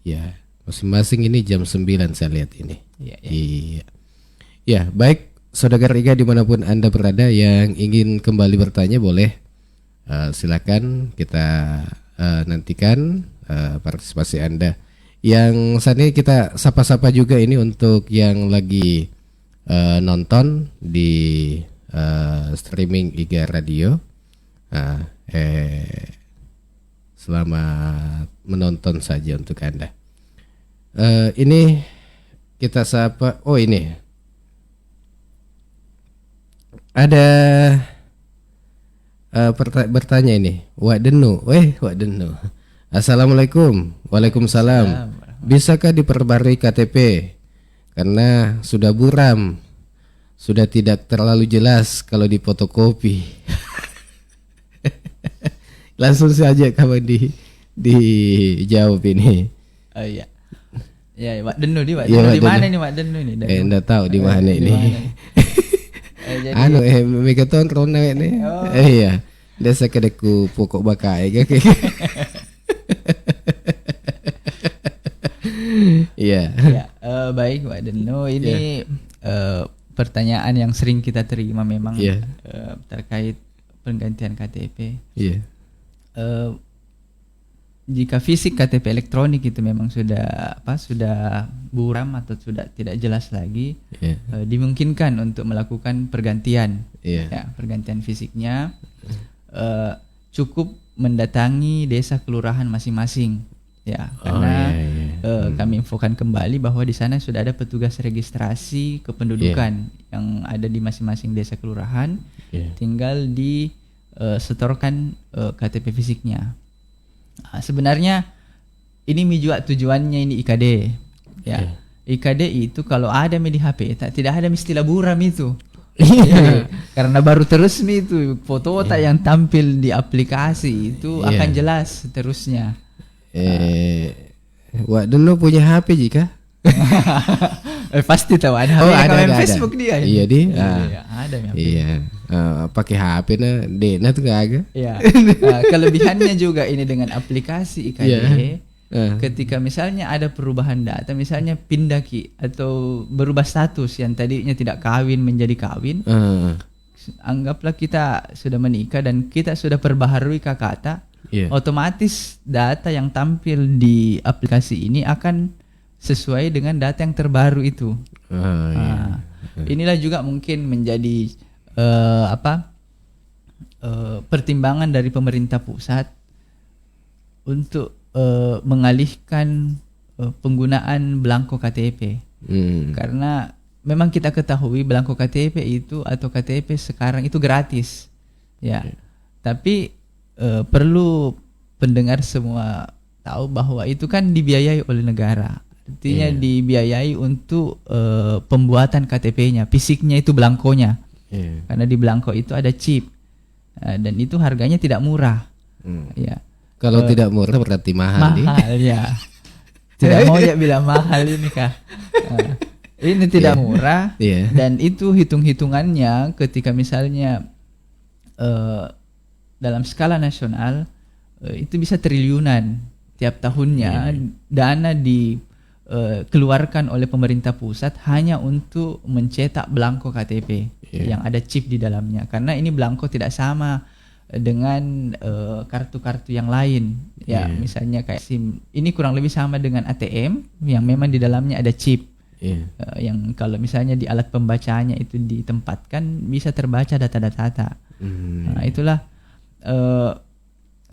Ya, masing-masing ini jam 9 saya lihat ini. Iya. Ya, baik Saudagar Iga dimanapun Anda berada yang ingin kembali bertanya boleh silakan kita nantikan partisipasi Anda. Yang saat ini kita sapa-sapa juga ini untuk yang lagi nonton di streaming Iga Radio. Selamat menonton saja untuk Anda. Ini kita sapa. Oh, ini ada bertanya ini. Wak Denu. Assalamualaikum. Waalaikumsalam. Bisakah diperbarui KTP? Karena sudah buram, sudah tidak terlalu jelas kalau difotokopi. Langsung saja kamu dijawab ini. Iya. Ya, Wak Denu di mana ini Wak Denu ini? Enggak tahu di mana ini. Megaton krona ini. Iya. Desa kedeku pokok bakai kayak. Iya. Baik Wak Denu ini pertanyaan yang sering kita terima memang Iya. terkait penggantian KTP. Iya. Jika fisik KTP elektronik itu memang sudah buram atau sudah tidak jelas lagi, Iya. dimungkinkan untuk melakukan pergantian. Iya. Ya, pergantian fisiknya cukup mendatangi desa kelurahan masing-masing. Ya, karena kami infokan kembali bahwa di sana sudah ada petugas registrasi kependudukan yang ada di masing-masing desa kelurahan. Tinggal setorkan KTP fisiknya. Sebenarnya ini juga tujuannya ini IKD. Ya. IKD itu kalau ada di HP tidak ada istilah buram itu. Ya, karena baru terresmi itu foto yang tampil di aplikasi itu akan jelas terusnya. Wak Dono punya HP jika? Pasti tahu ada. Ada Facebook dia. Iya di. Ada HP. Iya. Pakai HP Dena tuh gak ada. Iya. Kelebihannya juga ini dengan aplikasi IKD. Ketika misalnya ada perubahan data, misalnya pindah atau berubah status yang tadinya tidak kawin menjadi kawin, anggaplah kita sudah menikah dan kita sudah perbaharui KKTA, otomatis data yang tampil di aplikasi ini akan sesuai dengan data yang terbaru itu. Inilah juga mungkin menjadi pertimbangan dari pemerintah pusat untuk mengalihkan penggunaan belangko KTP. Karena memang kita ketahui belangko KTP itu atau KTP sekarang itu gratis. Ya. Tapi perlu pendengar semua tahu bahwa itu kan dibiayai oleh negara. Artinya dibiayai untuk pembuatan KTP-nya, fisiknya itu belangkonya. Karena di belangko itu ada chip. Dan itu harganya tidak murah. Ya. Kalau tidak murah berarti mahal. Mahal ya. Tidak mau ya bilang mahal ini kah? Ini tidak murah. Dan itu hitung-hitungannya ketika misalnya dalam skala nasional itu bisa triliunan tiap tahunnya dana dikeluarkan oleh pemerintah pusat hanya untuk mencetak belangko KTP yang ada chip di dalamnya. Karena ini belangko tidak sama dengan kartu-kartu yang lain. Ya, misalnya kayak SIM. Ini kurang lebih sama dengan ATM yang memang di dalamnya ada chip. Yang kalau misalnya di alat pembacaannya itu ditempatkan bisa terbaca data-data. Nah, itulah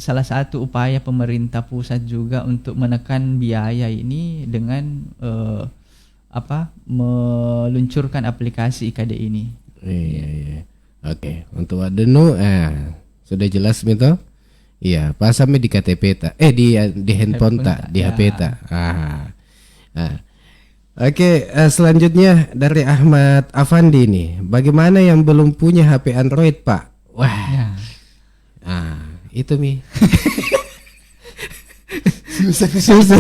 salah satu upaya pemerintah pusat juga untuk menekan biaya ini dengan meluncurkan aplikasi IKD ini. Oke, untuk Wak Dono sudah jelas Mito? Iya, pasamnya di KTP di handphone di HP Oke, selanjutnya dari Ahmad Afandi nih. Bagaimana yang belum punya HP Android, Pak? Wah. Itu Mi. susah.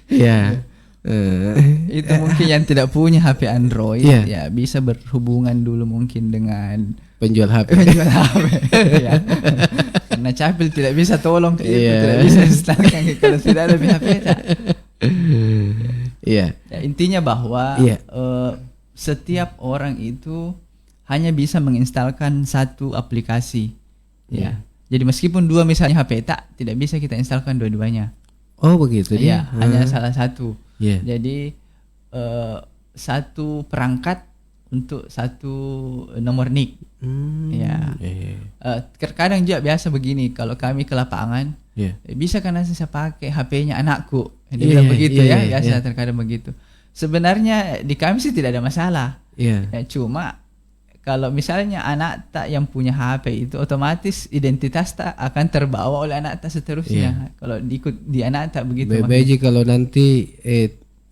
Ya. Itu mungkin yang tidak punya HP Android ya bisa berhubungan dulu mungkin dengan penjual HP. Ya. Karena Capil tidak bisa tolong tidak bisa instalkan kalau tidak ada HP. Ya, intinya bahwa setiap orang itu hanya bisa menginstalkan satu aplikasi. Ya. Jadi meskipun dua misalnya HP tidak bisa kita instalkan dua-duanya. Oh begitu dia. Hanya salah satu. Jadi satu perangkat untuk satu nomor NIK. Terkadang juga biasa begini kalau kami ke lapangan, bisa karena saya pakai HP-nya anakku. Dia bilang begitu biasa terkadang begitu. Sebenarnya di kami sih tidak ada masalah. Cuma kalau misalnya anak tak yang punya HP itu otomatis identitas tak akan terbawa oleh anak tak seterusnya. Kalau diikut di anak tak begitu. Beji kalau nanti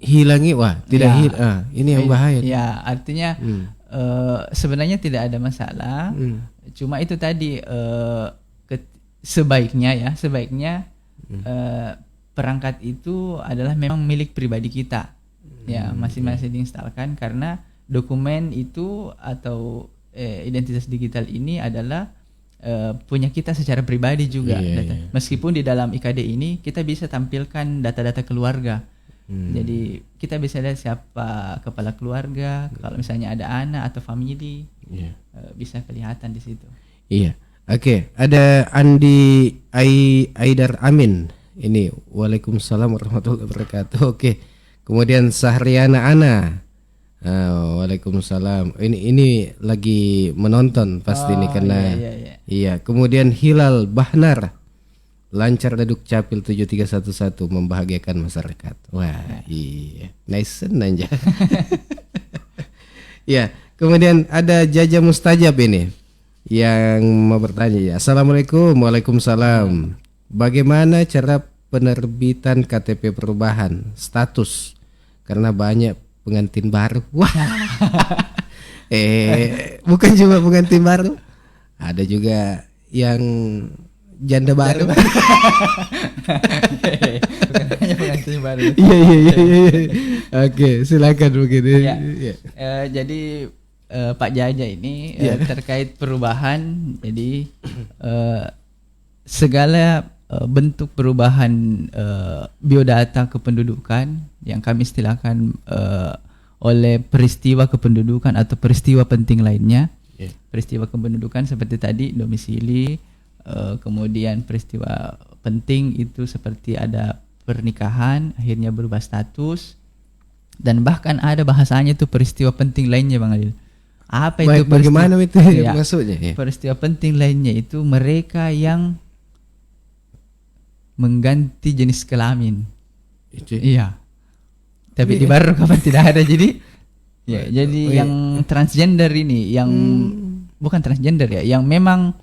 hilangi tidak hilang. Ini yang bahaya. Ya, artinya sebenarnya tidak ada masalah. Cuma itu tadi sebaiknya perangkat itu adalah memang milik pribadi kita. Ya, masing-masing diinstalkan karena dokumen itu atau identitas digital ini adalah punya kita secara pribadi juga. Meskipun di dalam IKD ini kita bisa tampilkan data-data keluarga. Jadi kita bisa lihat siapa kepala keluarga, kalau misalnya ada anak atau family, bisa kelihatan di situ. Iya. Oke, ada Andi Aidar Amin. Ini Waalaikumsalam warahmatullahi wabarakatuh. Oke. Kemudian Sahriana Ana. Waalaikumsalam. Ini lagi menonton pasti ini karena iya. Kemudian Hilal Bahnar. Lancar daduk capil 7311 membahagiakan masyarakat. Wah, iya. Nice aja. Ya, kemudian ada Jaja Mustajab ini yang mau bertanya ya. Assalamualaikum. Waalaikumsalam. Bagaimana cara penerbitan KTP perubahan status karena banyak pengantin baru? Wah. Bukan cuma pengantin baru, ada juga yang janda baru. Bukan hanya pengantin baru. Iya. Oke, silakan begini. Ya. Jadi Pak Jaja ini terkait perubahan. Jadi segala bentuk perubahan biodata kependudukan yang kami istilahkan oleh peristiwa kependudukan atau peristiwa penting lainnya. Peristiwa kependudukan seperti tadi domisili, kemudian peristiwa penting itu seperti ada pernikahan akhirnya berubah status, dan bahkan ada bahasanya itu peristiwa penting lainnya, Bang Adil. Apa itu? Bagaimana itu maksudnya? Peristiwa penting lainnya itu mereka yang mengganti jenis kelamin. Iya. Tapi di baru kapan tidak ada. Jadi jadi yang transgender ini, yang bukan transgender ya, yang memang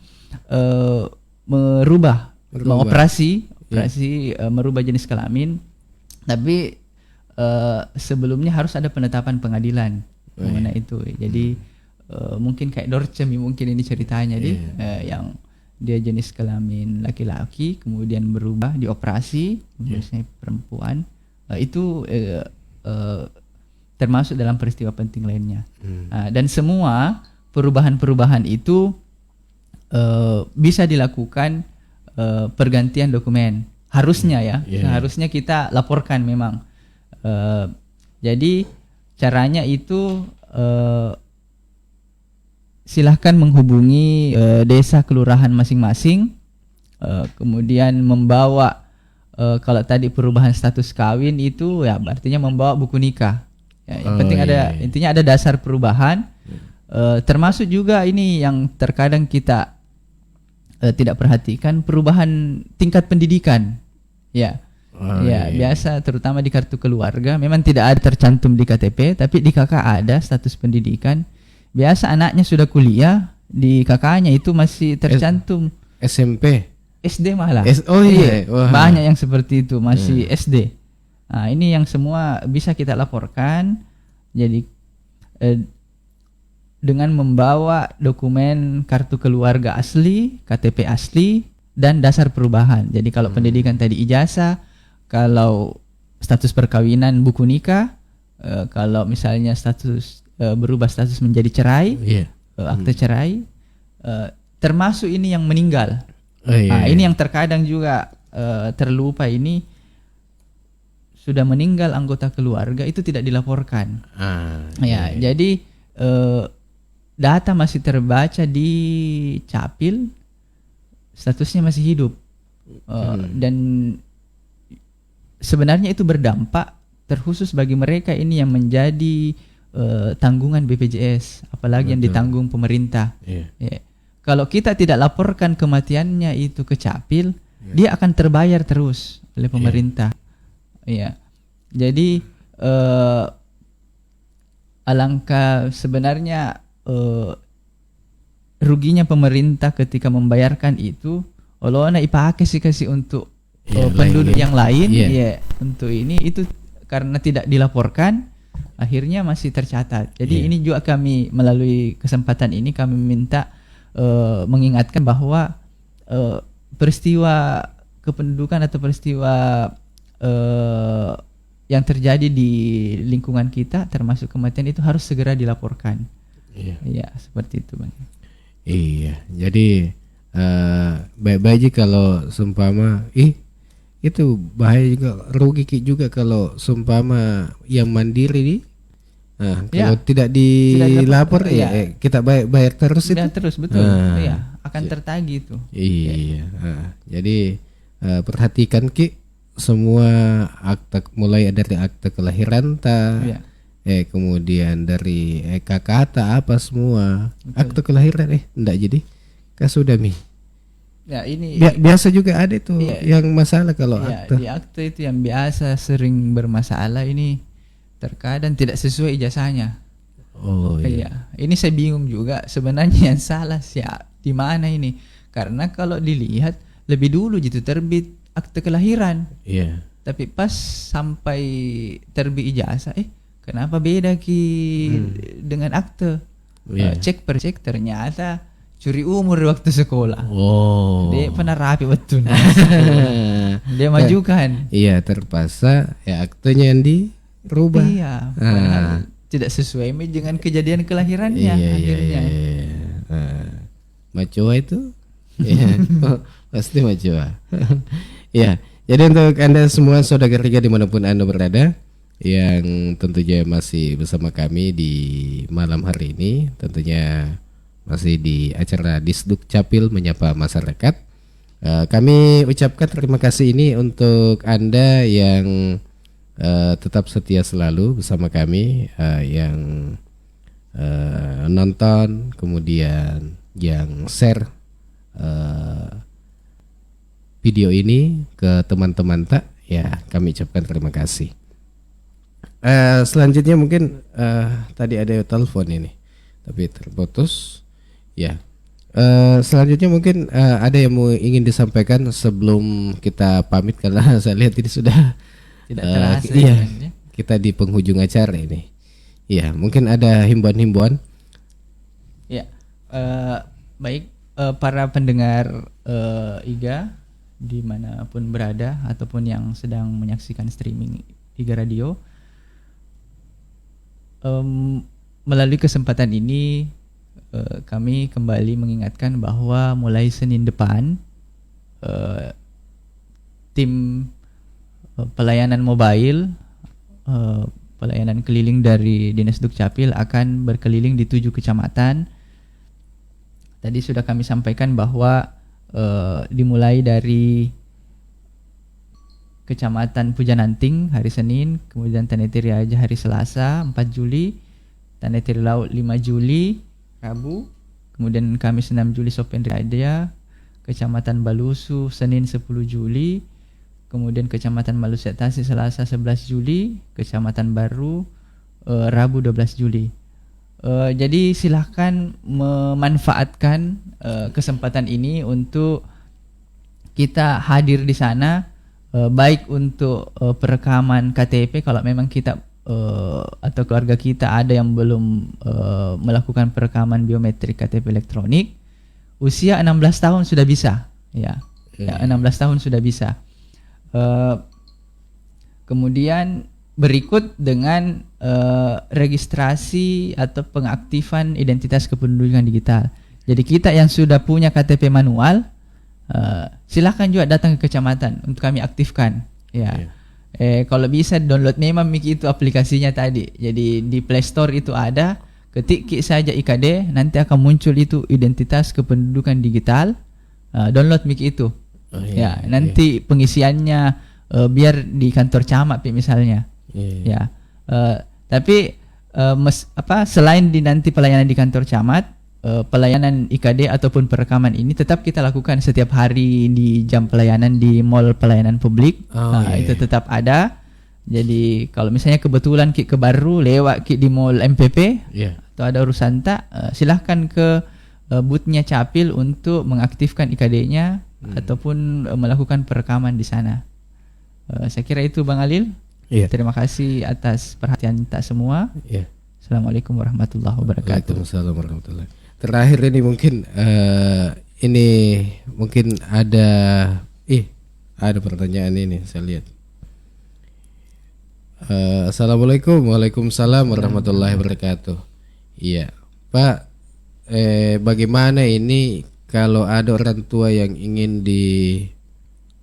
merubah mengoperasi merubah jenis kelamin, tapi sebelumnya harus ada penetapan pengadilan mengenai itu. Jadi mungkin kayak Dorcem mungkin ini ceritanya yang dia jenis kelamin laki-laki kemudian berubah dioperasi biasanya perempuan, itu termasuk dalam peristiwa penting lainnya. Dan semua perubahan-perubahan itu bisa dilakukan pergantian dokumen. Harusnya harusnya kita laporkan memang. Jadi caranya itu silahkan menghubungi desa kelurahan masing-masing, kemudian membawa kalau tadi perubahan status kawin itu ya artinya membawa buku nikah. Yang penting intinya ada dasar perubahan, termasuk juga ini yang terkadang kita tidak perhatikan, perubahan tingkat pendidikan. Biasa terutama di kartu keluarga memang tidak ada tercantum di KTP, tapi di KK ada status pendidikan. Biasa anaknya sudah kuliah, di KK-nya itu masih tercantum SMP, SD malah. Banyak yang seperti itu masih SD. Nah, ini yang semua bisa kita laporkan. Jadi dengan membawa dokumen kartu keluarga asli, KTP asli, dan dasar perubahan. Jadi kalau pendidikan tadi ijazah, kalau status perkawinan buku nikah, kalau misalnya status berubah status menjadi cerai, akte cerai, termasuk ini yang meninggal. Ini yang terkadang juga terlupa, ini sudah meninggal anggota keluarga itu tidak dilaporkan. Jadi data masih terbaca di capil, statusnya masih hidup, dan sebenarnya itu berdampak terkhusus bagi mereka ini yang menjadi tanggungan BPJS, apalagi yang ditanggung pemerintah. Kalau kita tidak laporkan kematiannya itu ke capil, dia akan terbayar terus oleh pemerintah. Jadi alangkah sebenarnya ruginya pemerintah ketika membayarkan itu. Olona ipake sih kasih untuk penduduk yang lain, untuk ini itu karena tidak dilaporkan, akhirnya masih tercatat. Jadi ini juga kami melalui kesempatan ini kami minta mengingatkan bahwa peristiwa kependudukan atau peristiwa yang terjadi di lingkungan kita termasuk kematian itu harus segera dilaporkan. Seperti itu, Bang. Iya, jadi baik-baik kalau seumpama itu bahaya juga, rugi Ki juga kalau seumpama yang mandiri nih. Nah, kalau tidak dilapor ya kita bayar terus itu. Terus betul. Akan tertagih itu. Iya. Jadi perhatikan Ki semua akte, mulai dari akte kelahiran kemudian dari kakata apa semua. Betul. Akte kelahiran enggak jadi kasudami. Ya ini biasa juga ada itu yang masalah kalau akte. Di akte itu yang biasa sering bermasalah ini terkadang tidak sesuai ijazahnya. Oh iya. Ini saya bingung juga sebenarnya yang salah di mana ini? Karena kalau dilihat lebih dulu gitu terbit akte kelahiran. Iya. Tapi pas sampai terbit ijazah, kenapa beda Ki dengan akte? Cek per cek ternyata curi umur waktu sekolah. Oh. Dia pernah rapi betul. Dia majukan. Iya, terpaksa aktenya yang dirubah. Iya. Tidak sesuai dengan kejadian kelahirannya akhirnya. Macoa itu? Pasti macoa. Ya, jadi untuk Anda semua saudara Riga dimanapun Anda berada, yang tentunya masih bersama kami di malam hari ini, tentunya masih di acara Disduk Capil Menyapa Masyarakat. Kami ucapkan terima kasih ini untuk Anda yang tetap setia selalu bersama kami, yang nonton, kemudian yang share video ini ke teman-teman kami ucapkan terima kasih. Selanjutnya mungkin tadi ada telepon ini tapi terputus. Selanjutnya mungkin ada yang ingin disampaikan sebelum kita pamit karena saya lihat ini sudah tidak terasa. Kita di penghujung acara ini. Mungkin ada himbauan-himbauan. Baik para pendengar IGA dimanapun berada ataupun yang sedang menyaksikan streaming IGA Radio, melalui kesempatan ini kami kembali mengingatkan bahwa mulai Senin depan tim pelayanan mobile, pelayanan keliling dari Dinas Dukcapil akan berkeliling di 7 kecamatan. Tadi sudah kami sampaikan bahwa dimulai dari Kecamatan Pujananting hari Senin, kemudian Tanetiri Aja hari Selasa 4 Juli, Tanetiri Laut 5 Juli Rabu, kemudian Kamis 6 Juli Sopendri Aja, Kecamatan Balusu Senin 10 Juli, kemudian Kecamatan Malusetasi Selasa 11 Juli, Kecamatan Baru Rabu 12 Juli. Jadi silahkan memanfaatkan kesempatan ini untuk kita hadir di sana, baik untuk perekaman KTP kalau memang kita atau keluarga kita ada yang belum melakukan perekaman biometrik KTP elektronik. Usia 16 tahun sudah bisa, 16 tahun sudah bisa. Kemudian berikut dengan registrasi atau pengaktifan identitas kependudukan digital. Jadi kita yang sudah punya KTP manual, silakan juga datang ke kecamatan untuk kami aktifkan. Kalau bisa download memang itu aplikasinya tadi. Jadi di Play Store itu ada, ketik saja IKD, nanti akan muncul itu identitas kependudukan digital. Download itu. Nanti pengisiannya biar di kantor camat misalnya. Tapi selain di nanti pelayanan di kantor camat, pelayanan IKD ataupun perekaman ini tetap kita lakukan setiap hari di jam pelayanan di mall pelayanan publik. Itu tetap ada. Jadi kalau misalnya kebetulan ke baru lewat di mall MPP atau ada urusan silahkan ke boothnya Capil untuk mengaktifkan IKD-nya ataupun melakukan perekaman di sana. Saya kira itu Bang Alil. Terima kasih atas perhatian kita semua. Assalamualaikum warahmatullahi wabarakatuh. Waalaikumsalam warahmatullahi. Terakhir ini mungkin ada pertanyaan ini saya lihat. Assalamualaikum. Waalaikumsalam warahmatullahi wabarakatuh. Iya, Pak. Bagaimana ini kalau ada orang tua yang ingin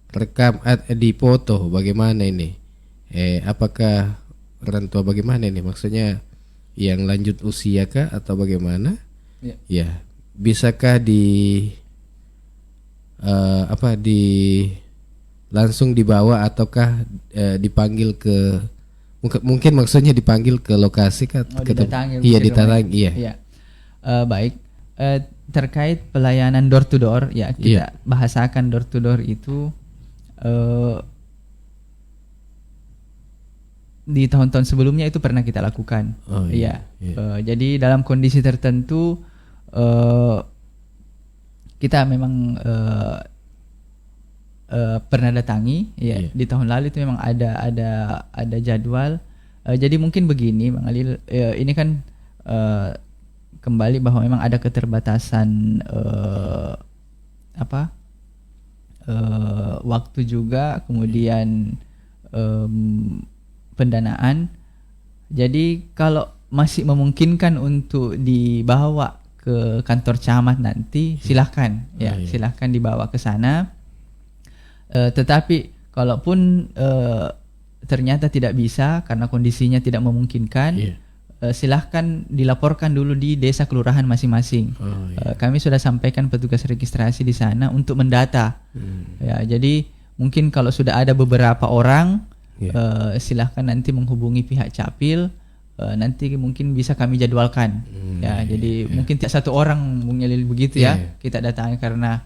rekam di foto bagaimana ini? Apakah orang tua bagaimana ini? Maksudnya yang lanjut usia kah atau bagaimana? Ya, bisakah langsung dibawa ataukah dipanggil ke mungkin maksudnya dipanggil ke lokasi kah? Didatangi. Iya. Baik. Terkait pelayanan door to door, ya kita bahasakan door to door itu di tahun-tahun sebelumnya itu pernah kita lakukan. Jadi dalam kondisi tertentu kita memang pernah datangi. Di tahun lalu itu memang ada jadwal. Jadi mungkin begini, Bang Alil, ini kan kembali bahwa memang ada keterbatasan waktu juga, kemudian pendanaan. Jadi kalau masih memungkinkan untuk dibawa ke kantor camat nanti, silahkan silahkan dibawa ke sana. Tetapi kalaupun ternyata tidak bisa karena kondisinya tidak memungkinkan, silahkan dilaporkan dulu di desa kelurahan masing-masing. Kami sudah sampaikan petugas registrasi di sana untuk mendata. Jadi mungkin kalau sudah ada beberapa orang, silahkan nanti menghubungi pihak Capil. Nanti mungkin bisa kami jadwalkan. Jadi mungkin tidak satu orang mengelil begitu kita datangi, karena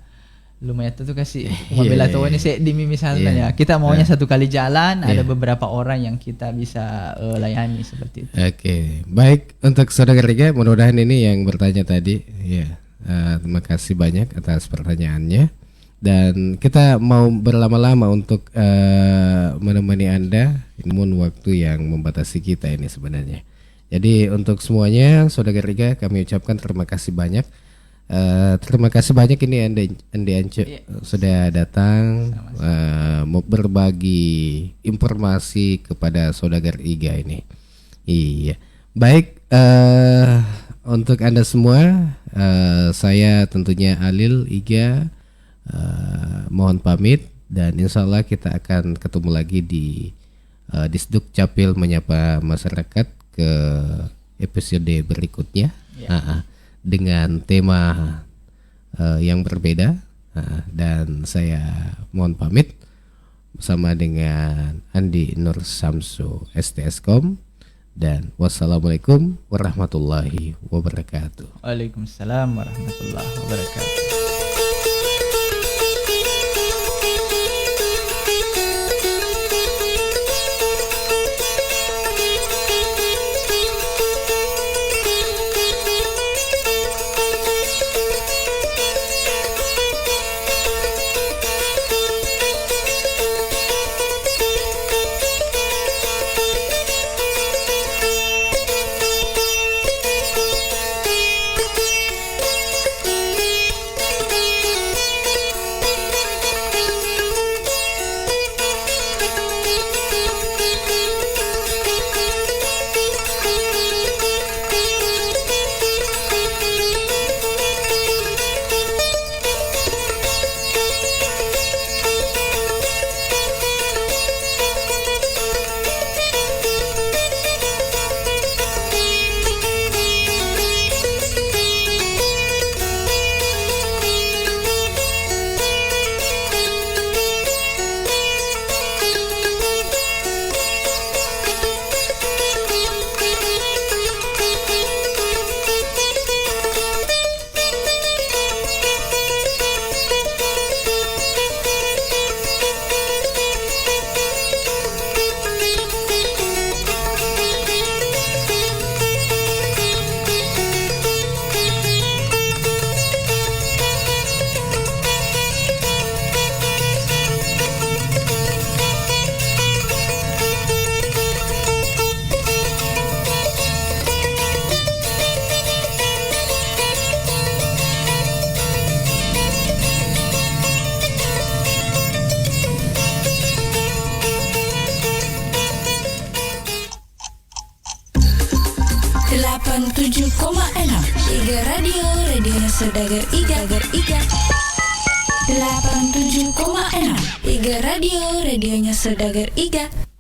lumayan tuh kasih mobil atau ini saya dimi misalnya kita maunya satu kali jalan, ada beberapa orang yang kita bisa layani seperti itu. Oke, baik, untuk saudara Riga, mudah-mudahan ini yang bertanya tadi terima kasih banyak atas pertanyaannya, dan kita mau berlama-lama untuk menemani Anda, namun waktu yang membatasi kita ini sebenarnya. Jadi untuk semuanya saudara Riga, kami ucapkan terima kasih banyak. Terima kasih banyak ini Andi Ance sudah datang berbagi informasi kepada saudara Iga ini. Iya, baik, untuk Anda semua, saya tentunya Alil Iga mohon pamit, dan insya Allah kita akan ketemu lagi di Disduk Capil Menyapa Masyarakat ke episode berikutnya. Dengan tema yang berbeda, dan saya mohon pamit bersama dengan Andi Nur Samsu STSkom, dan wassalamualaikum warahmatullahi wabarakatuh. Waalaikumsalam warahmatullahi wabarakatuh. Iga Radio, radio Saudagar Iga. 87,6 Iga Radio, radionya Saudagar Iga.